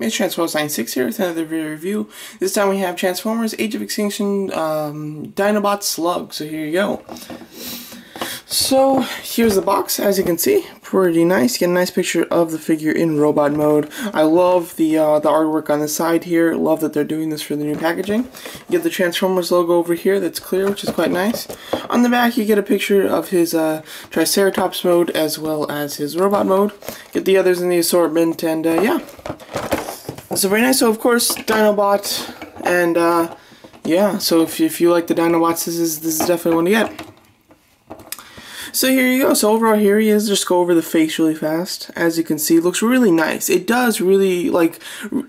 It's Transformers96 here with another video review. This time we have Transformers Age of Extinction Dinobot Slug. So here you go. So here's the box, as you can see, pretty nice. You get a nice picture of the figure in robot mode. I love the artwork on the side here. Love that they're doing this for the new packaging. You get the Transformers logo over here that's clear, which is quite nice. On the back you get a picture of his Triceratops mode as well as his robot mode. Get the others in the assortment, and yeah. So very nice. So of course Dinobot, and yeah. So if you like the Dinobots, this is definitely one to get. So here you go. So overall here he is. Just go over the face really fast. As you can see, it looks really nice. It does really, like,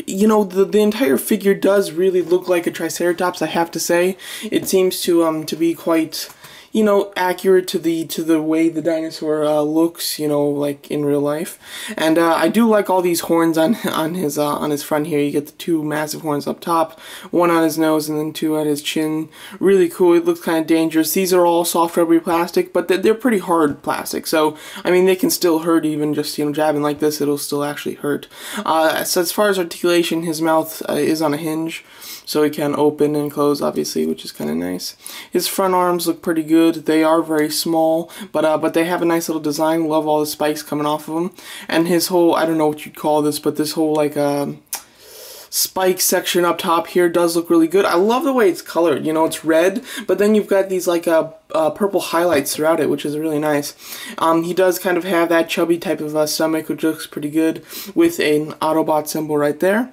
you know, the entire figure does really look like a Triceratops, I have to say. It seems to be quite, you know, accurate to the way the dinosaur looks, you know, like in real life. And I do like all these horns on his front here. You get the two massive horns up top, one on his nose and then two at his chin. Really cool. It looks kind of dangerous. These are all soft rubbery plastic, but they're pretty hard plastic. So I mean, they can still hurt. Even just, you know, jabbing like this, it'll still actually hurt. So as far as articulation, his mouth is on a hinge, so it can open and close, obviously, which is kind of nice. His front arms look pretty good. They are very small, but they have a nice little design. Love all the spikes coming off of them. And his whole, I don't know what you'd call this, but this whole, like, spike section up top here does look really good. I love the way it's colored. You know, it's red, but then you've got these, like, purple highlights throughout it, which is really nice. He does kind of have that chubby type of stomach, which looks pretty good, with an Autobot symbol right there.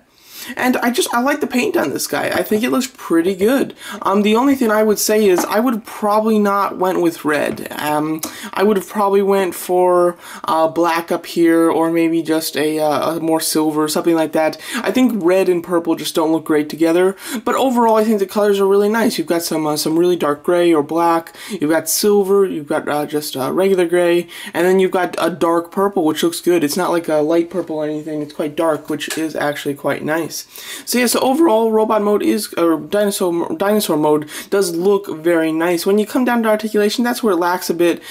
And I like the paint on this guy. I think it looks pretty good. The only thing I would say is I would have probably not went with red. I would have probably went for black up here, or maybe just a more silver, something like that. I think red and purple just don't look great together. But overall, I think the colors are really nice. You've got some really dark gray or black. You've got silver. You've got just regular gray, and then you've got a dark purple, which looks good. It's not like a light purple or anything. It's quite dark, which is actually quite nice. So yeah, so overall, robot mode or dinosaur mode does look very nice. When you come down to articulation, that's where it lacks a bit.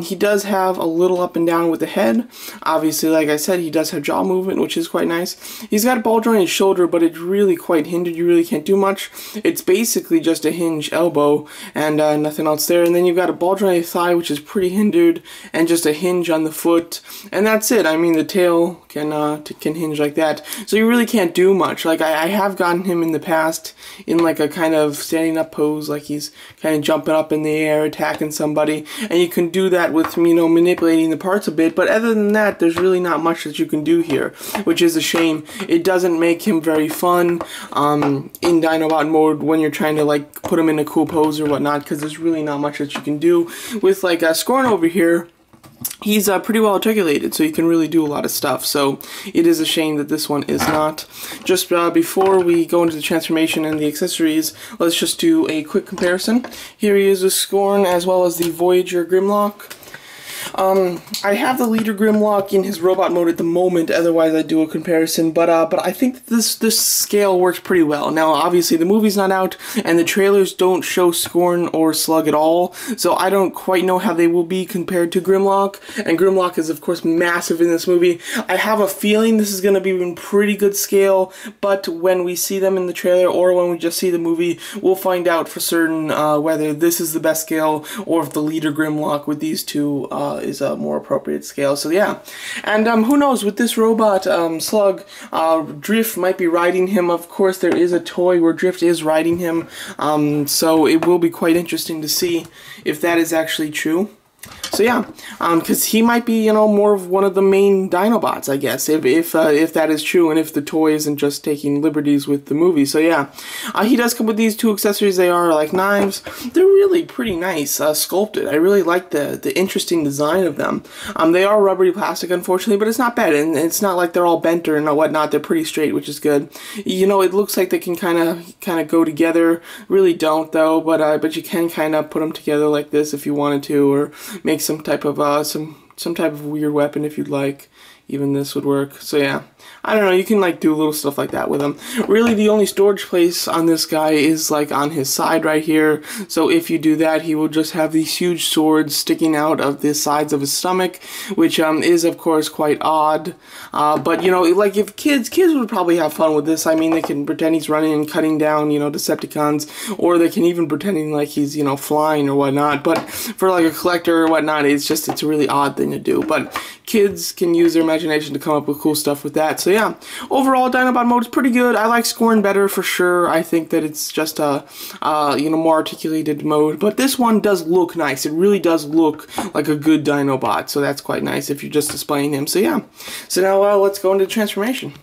He does have a little up and down with the head. Obviously, like I said, he does have jaw movement, which is quite nice. He's got a ball jointed shoulder, but it's really quite hindered. You really can't do much. It's basically just a hinge elbow and nothing else there. And then you've got a ball jointed thigh, which is pretty hindered, and just a hinge on the foot. And that's it. I mean, the tail can hinge like that. So you really can't do much. Like, I have gotten him in the past in like a kind of standing up pose, like he's kind of jumping up in the air, attacking somebody, and you can do that with, you know, manipulating the parts a bit, but other than that, there's really not much that you can do here, which is a shame. It doesn't make him very fun in Dinobot mode when you're trying to, like, put him in a cool pose or whatnot, because there's really not much that you can do. With, like, Scorn over here, he's pretty well articulated, so you can really do a lot of stuff. So it is a shame that this one is not. Just before we go into the transformation and the accessories, let's just do a quick comparison. Here he is with Scorn, as well as the Voyager Grimlock. I have the Leader Grimlock in his robot mode at the moment, otherwise I do a comparison, but I think that this scale works pretty well. Now, obviously, the movie's not out, and the trailers don't show Scorn or Slug at all, so I don't quite know how they will be compared to Grimlock, and Grimlock is, of course, massive in this movie. I have a feeling this is going to be in pretty good scale, but when we see them in the trailer, or when we just see the movie, we'll find out for certain whether this is the best scale, or if the Leader Grimlock with these two is a more appropriate scale. So yeah, and who knows, with this robot Slug, Drift might be riding him. Of course, there is a toy where Drift is riding him, so it will be quite interesting to see if that is actually true. So yeah, because he might be, you know, more of one of the main Dinobots, I guess, if that is true, and if the toy isn't just taking liberties with the movie. So yeah, he does come with these two accessories. They are like knives. They're really pretty nice, sculpted. I really like the interesting design of them. They are rubbery plastic, unfortunately, but it's not bad, and it's not like they're all bent or whatnot. They're pretty straight, which is good. You know, it looks like they can kind of go together. Really don't though, but you can kind of put them together like this if you wanted to, or make some type of some type of weird weapon if you'd like. even this would work. So yeah, I don't know, you can like do little stuff like that with him. Really, the only storage place on this guy is like on his side right here. So if you do that, he will just have these huge swords sticking out of the sides of his stomach, which is of course quite odd. But you know, like if kids would probably have fun with this. I mean, they can pretend he's running and cutting down, you know, Decepticons, or they can even pretending like he's, you know, flying or whatnot. But for like a collector or whatnot, it's a really odd thing to do. But kids can use their imagination to come up with cool stuff with that. So yeah, overall Dinobot mode is pretty good. I like Scorn better for sure. I think that it's just a you know, more articulated mode, but this one does look nice. It really does look like a good Dinobot, so that's quite nice if you're just displaying him. So yeah, so now let's go into transformation.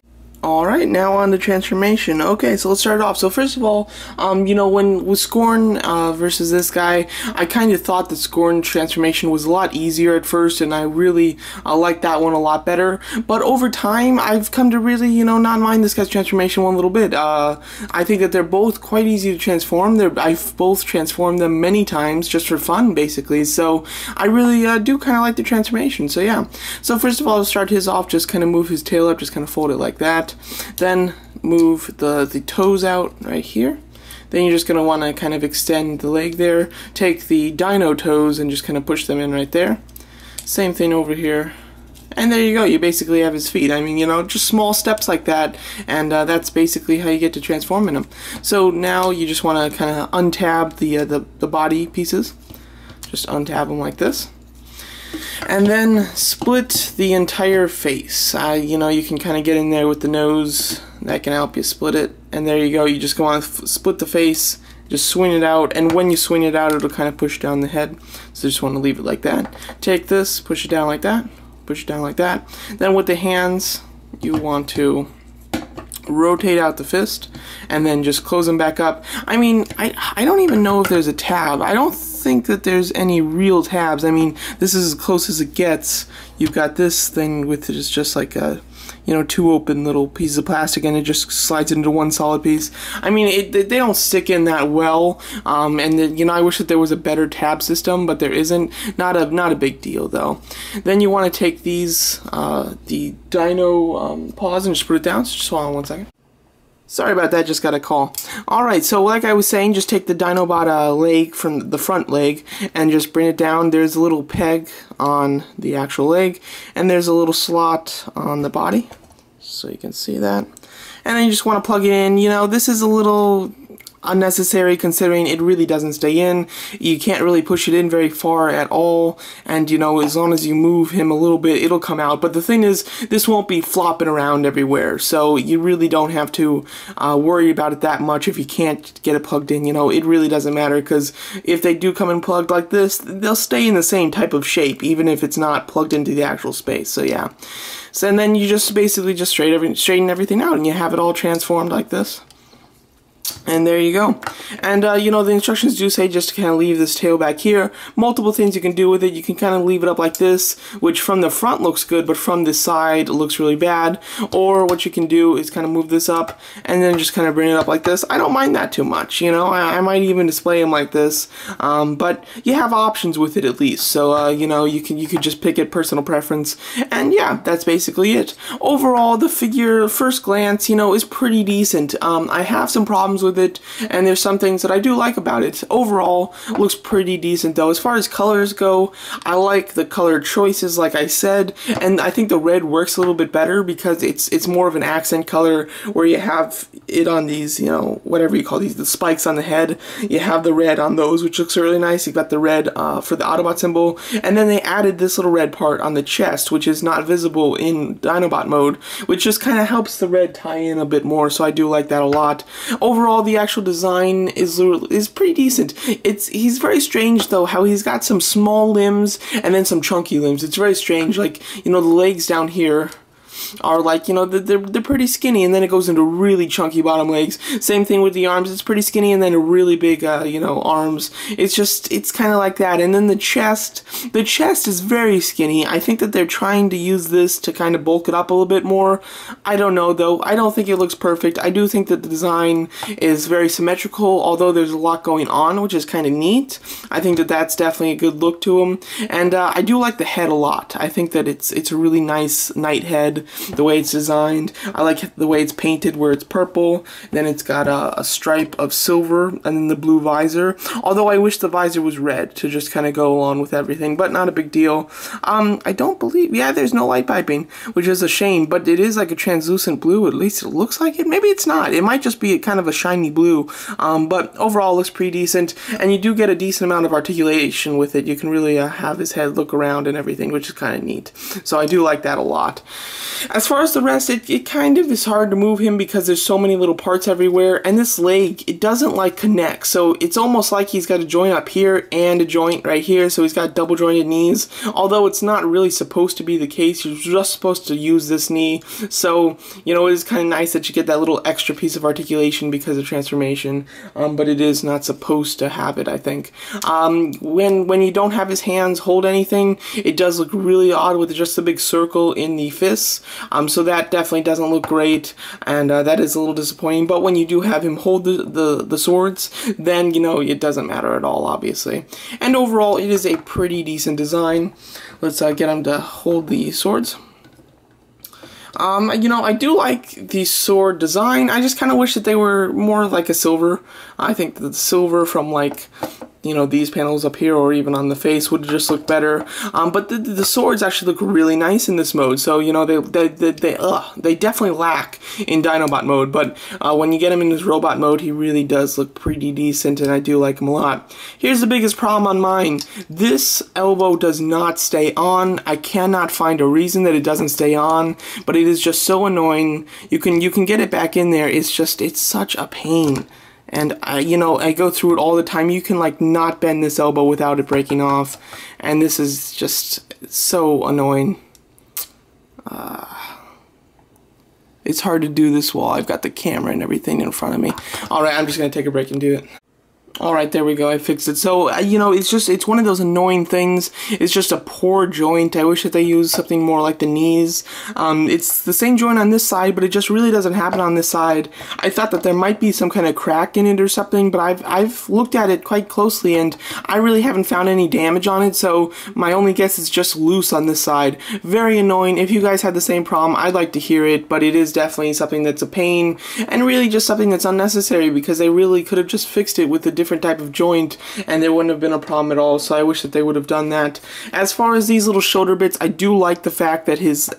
Alright, now on to transformation. Okay, so let's start it off. So first of all, you know, with Scorn versus this guy, I kind of thought that Scorn transformation was a lot easier at first, and I really liked that one a lot better. But over time, I've come to really, you know, not mind this guy's transformation one little bit. I think that they're both quite easy to transform. I've both transformed them many times just for fun, basically. So I really do kind of like the transformation. So yeah. So first of all, I'll start his off, just kind of move his tail up, just kind of fold it like that. Then move the toes out right here. Then you're just going to want to kind of extend the leg there. Take the dino toes and just kind of push them in right there. Same thing over here. And there you go, you basically have his feet. I mean, you know, just small steps like that, and that's basically how you get to transforming him. So now you just want to kind of untab the body pieces. Just untab them like this. And then split the entire face. You know, you can kind of get in there with the nose. That can help you split it. And there you go. You just want to split the face. Just swing it out. And when you swing it out, it'll kind of push down the head. So just want to leave it like that. Take this, push it down like that. Push it down like that. Then with the hands, you want to rotate out the fist and then just close them back up. I mean, I don't even know if there's a tab. I don't think that there's any real tabs. I mean, this is as close as it gets. You've got this thing with just like a, you know, two open little pieces of plastic, and it just slides into one solid piece. I mean, they don't stick in that well, and you know, I wish that there was a better tab system, but there isn't. Not a big deal though. Then you want to take these the dino paws and just put it down. So just hold on one second. Sorry about that, just got a call. Alright, so like I was saying, just take the Dinobot leg from the front leg and just bring it down. There's a little peg on the actual leg, and there's a little slot on the body, so you can see that. And then you just want to plug it in. You know, this is a little unnecessary considering it really doesn't stay in. You can't really push it in very far at all, and you know, as long as you move him a little bit, it'll come out. But the thing is, this won't be flopping around everywhere, so you really don't have to worry about it that much if you can't get it plugged in. You know, it really doesn't matter, because if they do come in plugged like this, they'll stay in the same type of shape even if it's not plugged into the actual space. So yeah, so and then you just basically just straighten everything out, and you have it all transformed like this. And there you go. And you know, the instructions do say just to kind of leave this tail back here. Multiple things you can do with it. You can kind of leave it up like this, which from the front looks good, but from the side it looks really bad. Or what you can do is kind of move this up and then just kind of bring it up like this. I don't mind that too much, you know. I might even display them like this, but you have options with it at least. So you know, you could just pick it, personal preference. And yeah, that's basically it. Overall, the figure, first glance, you know, is pretty decent. I have some problems with it, and there's some things that I do like about it. Overall, looks pretty decent though. As far as colors go, I like the color choices, like I said, and I think the red works a little bit better because it's more of an accent color, where you have it on these, you know, whatever you call these, the spikes on the head. You have the red on those, which looks really nice. You've got the red for the Autobot symbol, and then they added this little red part on the chest, which is not visible in Dinobot mode, which just kind of helps the red tie in a bit more, so I do like that a lot. Overall, the actual design is pretty decent. He's very strange though, how he's got some small limbs and then some chunky limbs. It's very strange, like, you know, the legs down here, are like, you know, they're pretty skinny, and then it goes into really chunky bottom legs. Same thing with the arms, it's pretty skinny, and then a really big, you know, arms. It's kind of like that. And then the chest is very skinny. I think that they're trying to use this to kind of bulk it up a little bit more. I don't know, though. I don't think it looks perfect. I do think that the design is very symmetrical, although there's a lot going on, which is kind of neat. I think that that's definitely a good look to him. And I do like the head a lot. I think that it's a really nice knight head, the way it's designed. I like the way it's painted, where it's purple, then it's got a stripe of silver, and then the blue visor. Although I wish the visor was red to just kind of go along with everything, but not a big deal. I don't believe, yeah, there's no light piping, which is a shame, but it is like a translucent blue. At least it looks like it. Maybe it's not. It might just be kind of a shiny blue, but overall it looks pretty decent, and you do get a decent amount of articulation with it. You can really have his head look around and everything, which is kind of neat. So I do like that a lot. As far as the rest, it kind of is hard to move him because there's so many little parts everywhere, and this leg, it doesn't like connect, so it's almost like he's got a joint up here and a joint right here, so he's got double jointed knees, although it's not really supposed to be the case. You're just supposed to use this knee, so, you know, it is kind of nice that you get that little extra piece of articulation because of transformation, but it is not supposed to have it, I think. When you don't have his hands hold anything, it does look really odd with just a big circle in the fists, so that definitely doesn't look great, and that is a little disappointing. But when you do have him hold the swords, then, you know, it doesn't matter at all, obviously. And overall, it is a pretty decent design. Let's get him to hold the swords. You know, I do like the sword design. I just kind of wish that they were more like a silver. I think that the silver from, like, you know, these panels up here or even on the face would just look better. But the swords actually look really nice in this mode. So, you know, they definitely lack in Dinobot mode. But when you get him in his robot mode, he really does look pretty decent, and I do like him a lot. Here's the biggest problem on mine. This elbow does not stay on. I cannot find a reason that it doesn't stay on, but it is just so annoying. You can get it back in there. It's such a pain. And you know, I go through it all the time. You can, like, not bend this elbow without it breaking off, and this is just so annoying. It's hard to do this while I've got the camera and everything in front of me. Alright, I'm just gonna take a break and do it. Alright, there we go, I fixed it. So, you know, it's one of those annoying things. It's just a poor joint. I wish that they used something more like the knees. It's the same joint on this side, but it just really doesn't happen on this side. I thought that there might be some kind of crack in it or something, but I've looked at it quite closely, and I really haven't found any damage on it, so my only guess is just loose on this side. Very annoying. If you guys had the same problem, I'd like to hear it, but it is definitely something that's a pain, and really just something that's unnecessary, because they really could have just fixed it with a different type of joint and there wouldn't have been a problem at all. So I wish that they would have done that. As far as these little shoulder bits, I do like the fact that his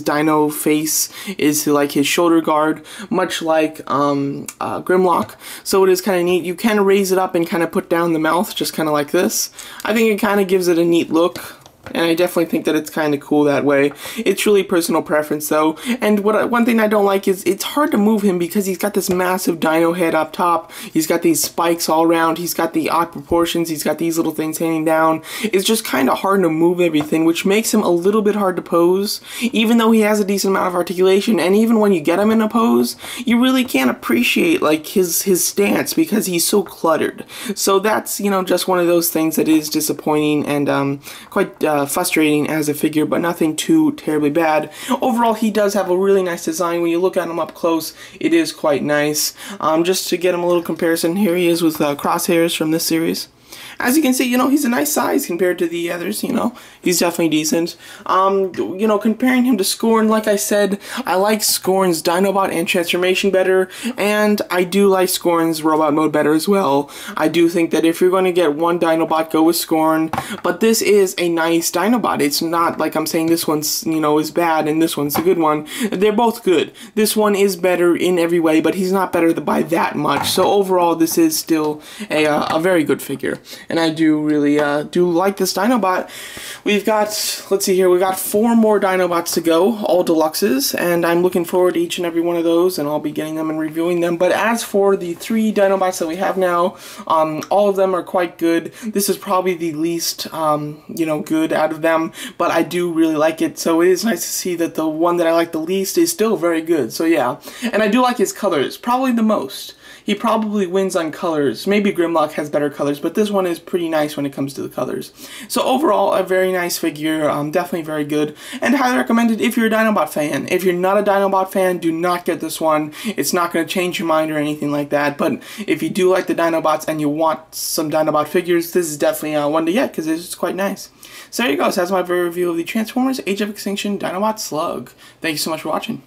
dino face is like his shoulder guard, much like Grimlock. So it is kind of neat. You can raise it up and kind of put down the mouth, just kind of like this. I think it kind of gives it a neat look, and I definitely think that it's kind of cool that way. It's really personal preference, though. And one thing I don't like is it's hard to move him because he's got this massive dino head up top. He's got these spikes all around. He's got the odd proportions. He's got these little things hanging down. It's just kind of hard to move everything, which makes him a little bit hard to pose, even though he has a decent amount of articulation. And even when you get him in a pose, you really can't appreciate, like, his stance because he's so cluttered. So that's, you know, just one of those things that is disappointing and quite frustrating as a figure, but nothing too terribly bad. Overall, he does have a really nice design. When you look at him up close, it is quite nice. Just to get him a little comparison, here he is with crosshairs from this series. As you can see, you know, he's a nice size compared to the others, you know. He's definitely decent. You know, comparing him to Scorn, like I said, I like Scorn's Dinobot and transformation better, and I do like Scorn's robot mode better as well. I do think that if you're going to get one Dinobot, go with Scorn, but this is a nice Dinobot. It's not like I'm saying this one's, you know, is bad and this one's a good one. They're both good. This one is better in every way, but he's not better by that much. So overall, this is still a very good figure. figure, and I do really do like this Dinobot. We've got, let's see here, we've got 4 more Dinobots to go, all deluxes, and I'm looking forward to each and every one of those, and I'll be getting them and reviewing them. But as for the 3 Dinobots that we have now, all of them are quite good. This is probably the least, you know, good out of them, but I do really like it, so it is nice to see that the one that I like the least is still very good. So yeah, and I do like his colors, probably the most. He probably wins on colors. Maybe Grimlock has better colors, but this one is pretty nice when it comes to the colors. So overall, a very nice figure, definitely very good, and highly recommended if you're a Dinobot fan. If you're not a Dinobot fan, do not get this one. It's not going to change your mind or anything like that, but if you do like the Dinobots and you want some Dinobot figures, this is definitely one to get, because it's quite nice. So there you go, so that's my review of the Transformers Age of Extinction Dinobot Slug. Thank you so much for watching.